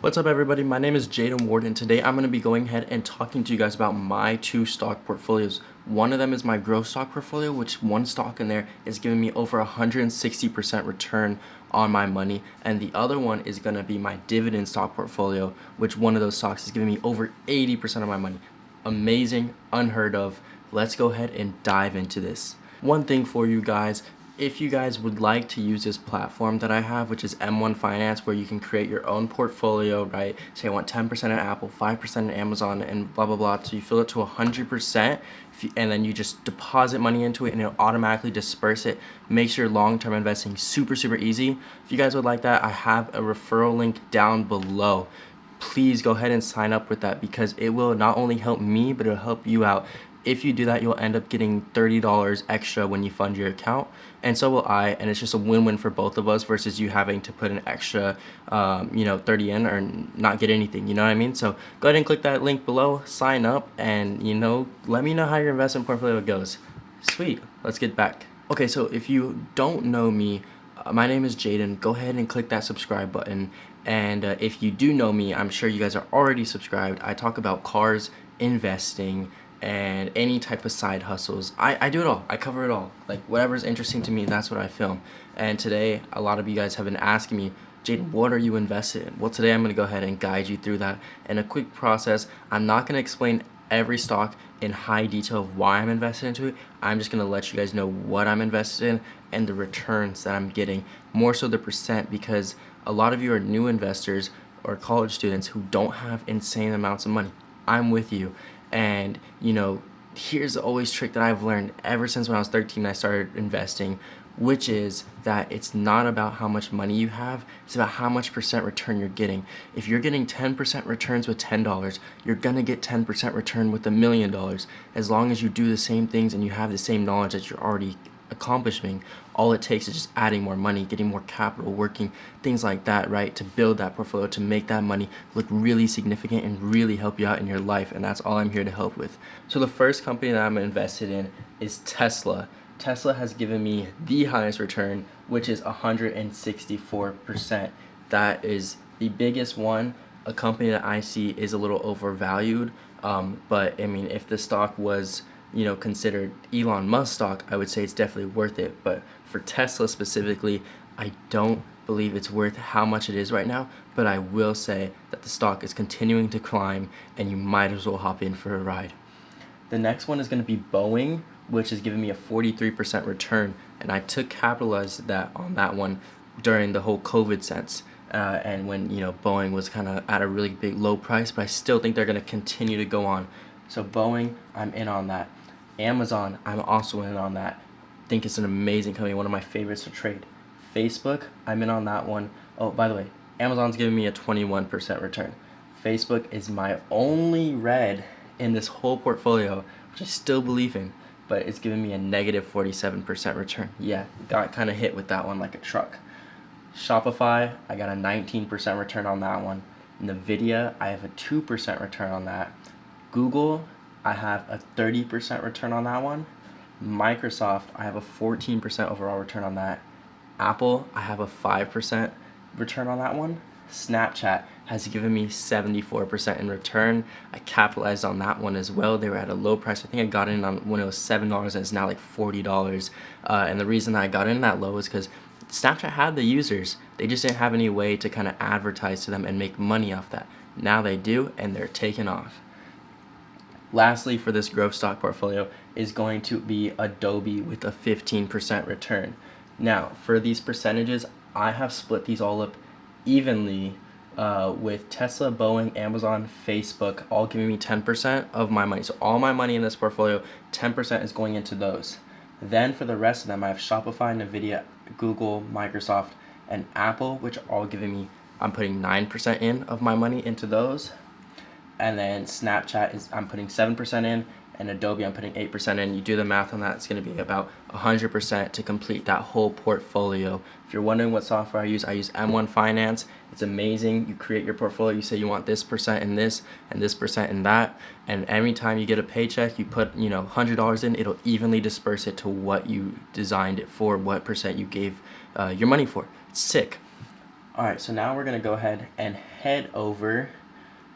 What's up, everybody? My name is Jaden Ward, and today I'm going to be going ahead and talking to you guys about my two stock portfolios. One of them is my growth stock portfolio, which one stock in there is giving me over 160% return on my money, and the other one is going to be my dividend stock portfolio, which one of those stocks is giving me over 80% of my money. Amazing, unheard of. Let's go ahead and dive into this. One thing for you guys, if you guys would like to use this platform that I have, which is M1 Finance, where you can create your own portfolio, right? Say I want 10% in Apple, 5% in Amazon, and blah, blah, blah. So you fill it to 100%, and then you just deposit money into it, and it'll automatically disperse it. Makes your long-term investing super, super easy. If you guys would like that, I have a referral link down below. Please go ahead and sign up with that, because it will not only help me, but it'll help you out. If you do that, you'll end up getting $30 extra when you fund your account, and so will I, and it's just a win-win for both of us versus you having to put an extra 30 in or not get anything, you know what I mean? So go ahead and click that link below, sign up, and let me know how your investment portfolio goes. Sweet, let's get back. Okay, so if you don't know me, my name is Jaden. Go ahead and click that subscribe button, and if you do know me, I'm sure you guys are already subscribed. I talk about cars, investing, and any type of side hustles. I do it all. I cover it all. Like, whatever's interesting to me, that's what I film. And today, a lot of you guys have been asking me, Jaden, what are you invested in? Well, today I'm going to go ahead and guide you through that in a quick process. I'm not going to explain every stock in high detail of why I'm invested into it. I'm just going to let you guys know what I'm invested in and the returns that I'm getting, more so the percent, because a lot of you are new investors or college students who don't have insane amounts of money. I'm with you. And here's the always trick that I've learned ever since when I was 13 I started investing, which is that it's not about how much money you have, it's about how much percent return you're getting. If you're getting 10% returns with $10, you're gonna get 10% return with $1 million, as long as you do the same things and you have the same knowledge that you're already accomplishing. All it takes is just adding more money, getting more capital, working, things like that, right, to build that portfolio, to make that money look really significant and really help you out in your life. And that's all I'm here to help with. So the first company that I'm invested in is Tesla. Tesla has given me the highest return, which is 164%. That is the biggest one. A company that I see is a little overvalued, but I mean, if the stock was considered Elon Musk stock, I would say it's definitely worth it. But for Tesla specifically, I don't believe it's worth how much it is right now, but I will say that the stock is continuing to climb, and you might as well hop in for a ride. The next one is going to be Boeing, which is giving me a 43% return, and I took capitalized on that one during the whole COVID sense. And when Boeing was kind of at a really big low price, but I still think they're going to continue to go on. So Boeing, I'm in on that. Amazon, I'm also in on that. Think it's an amazing company, one of my favorites to trade. Facebook, I'm in on that one. Oh, by the way, Amazon's giving me a 21% return. Facebook is my only red in this whole portfolio, which I still believe in, but it's giving me a negative 47% return. Yeah, got kind of hit with that one like a truck. Shopify, I got a 19% return on that one. Nvidia, I have a 2% return on that. Google, I have a 30% return on that one. Microsoft, I have a 14% overall return on that. Apple, I have a 5% return on that one. Snapchat has given me 74% in return. I capitalized on that one as well. They were at a low price. I think I got in on when it was $7 and it's now like $40. And the reason I got in that low is because Snapchat had the users. They just didn't have any way to kind of advertise to them and make money off that. Now they do, and they're taking off. Lastly, for this growth stock portfolio is going to be Adobe with a 15% return. Now, for these percentages, I have split these all up evenly with Tesla, Boeing, Amazon, Facebook, all giving me 10% of my money. So all my money in this portfolio, 10% is going into those. Then for the rest of them, I have Shopify, Nvidia, Google, Microsoft, and Apple, which are all giving me, I'm putting 9% in of my money into those. And then Snapchat I'm putting 7% in, and Adobe I'm putting 8% in. You do the math on that, it's going to be about 100% to complete that whole portfolio. If you're wondering what software I use M1 Finance. It's amazing. You create your portfolio, you say you want this percent in this and this percent in that, and every time you get a paycheck, you put $100 in, it'll evenly disperse it to what you designed it for, what percent you gave your money for. It's sick. Alright, so now we're going to go ahead and head over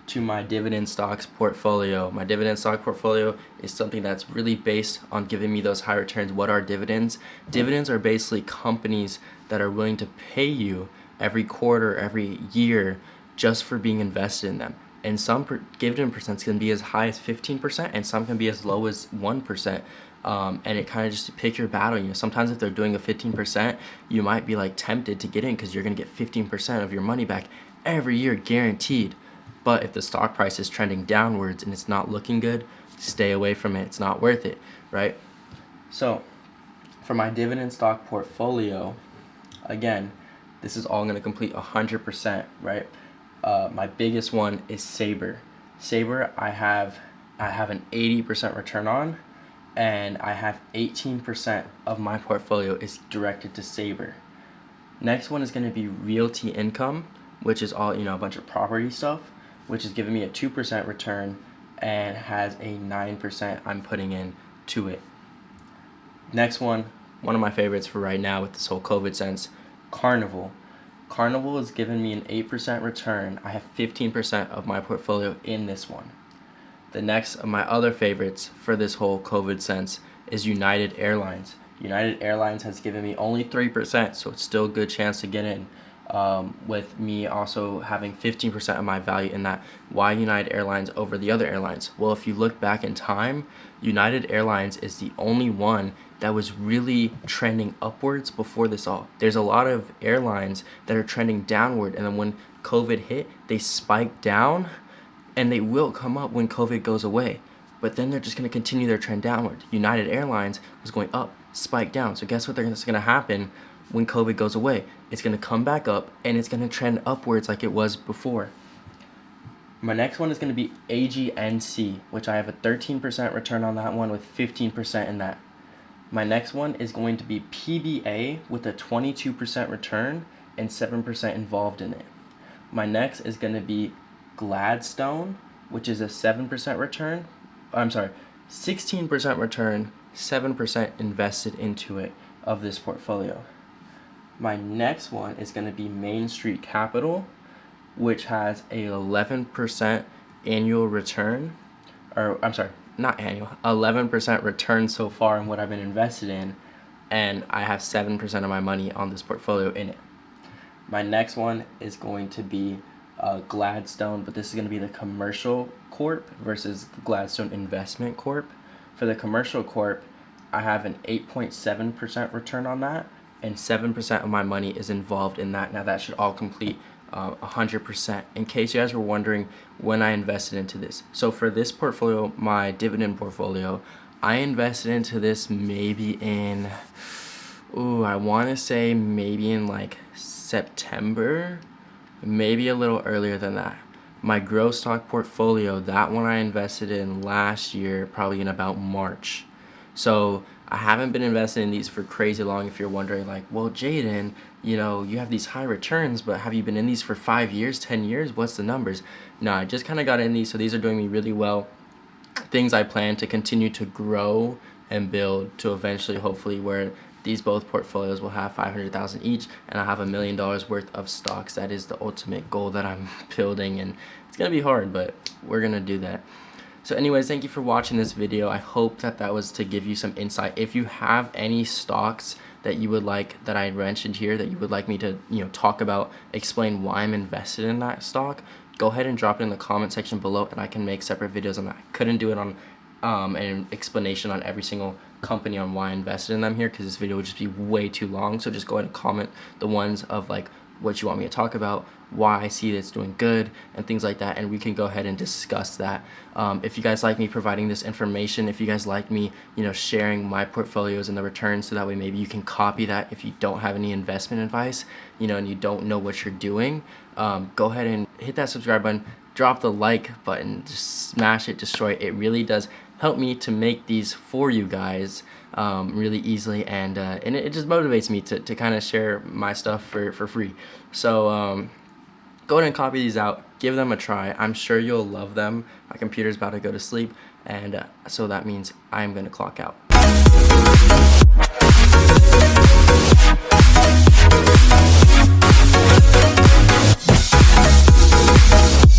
to my dividend stocks portfolio. My dividend stock portfolio is something that's really based on giving me those high returns. What are dividends? Dividends are basically companies that are willing to pay you every quarter, every year, just for being invested in them. And some dividend percents can be as high as 15%, and some can be as low as 1%. And it kind of just pick your battle. You know, sometimes if they're doing a 15%, you might be like tempted to get in because you're gonna get 15% of your money back every year, guaranteed. But if the stock price is trending downwards and it's not looking good, stay away from it. It's not worth it, right? So for my dividend stock portfolio, again, this is all going to complete 100%, right? My biggest one is Sabre. Sabre, I have an 80% return on, and I have 18% of my portfolio is directed to Sabre. Next one is going to be Realty Income, which is all, a bunch of property stuff, which is giving me a 2% return and has a 9% I'm putting in to it. Next one of my favorites for right now with this whole COVID sense, Carnival. Carnival is giving me an 8% return. I have 15% of my portfolio in this one. The next of my other favorites for this whole COVID sense is United Airlines. United Airlines has given me only 3%, so it's still a good chance to get in. With me also having 15% of my value in that. Why United Airlines over the other airlines? Well, if you look back in time, United Airlines is the only one that was really trending upwards before this all. There's a lot of airlines that are trending downward, and then when COVID hit, they spiked down, and they will come up when COVID goes away. But then they're just going to continue their trend downward. United Airlines was going up, spiked down. So guess what's going to happen when COVID goes away? It's going to come back up, and it's going to trend upwards like it was before. My next one is going to be AGNC, which I have a 13% return on that one with 15% in that. My next one is going to be PBA with a 22% return and 7% involved in it. My next is going to be Gladstone, which is a 7% return. 16% return, 7% invested into it of this portfolio. My next one is going to be Main Street Capital, which has a 11% annual return, not annual, 11% return so far in what I've been invested in, and I have 7% of my money on this portfolio in it. My next one is going to be Gladstone, but this is going to be the Commercial Corp versus Gladstone Investment Corp. For the Commercial Corp, I have an 8.7% return on that, and 7% of my money is involved in that. Now that should all complete 100%. In case you guys were wondering when I invested into this. So for this portfolio, my dividend portfolio, I invested into this maybe in, I want to say maybe in like September, maybe a little earlier than that. My growth stock portfolio, that one I invested in last year, probably in about March. So I haven't been investing in these for crazy long. If you're wondering, like, well, Jaden, you have these high returns, but have you been in these for 5 years, 10 years? What's the numbers? No, I just kind of got in these, so these are doing me really well. Things I plan to continue to grow and build to eventually, hopefully, where these both portfolios will have $500,000 each, and I'll have $1 million worth of stocks. That is the ultimate goal that I'm building, and it's gonna be hard, but we're gonna do that. So anyways, thank you for watching this video. I hope that was to give you some insight. If you have any stocks that you would like, that I mentioned here, that you would like me to talk about, explain why I'm invested in that stock, go ahead and drop it in the comment section below, and I can make separate videos on that. I couldn't do it on an explanation on every single company on why I invested in them here, because this video would just be way too long. So just go ahead and comment the ones of like what you want me to talk about, why I see it's doing good, and things like that, and we can go ahead and discuss that. If you guys like me providing this information, if you guys like me sharing my portfolios and the returns, so that way maybe you can copy that if you don't have any investment advice, and you don't know what you're doing, go ahead and hit that subscribe button, drop the like button, just smash it, destroy it. It really does help me to make these for you guys really easily, and it just motivates me to kind of share my stuff for free. So go ahead and copy these out, give them a try. I'm sure you'll love them. My computer's about to go to sleep, and so that means I'm gonna clock out.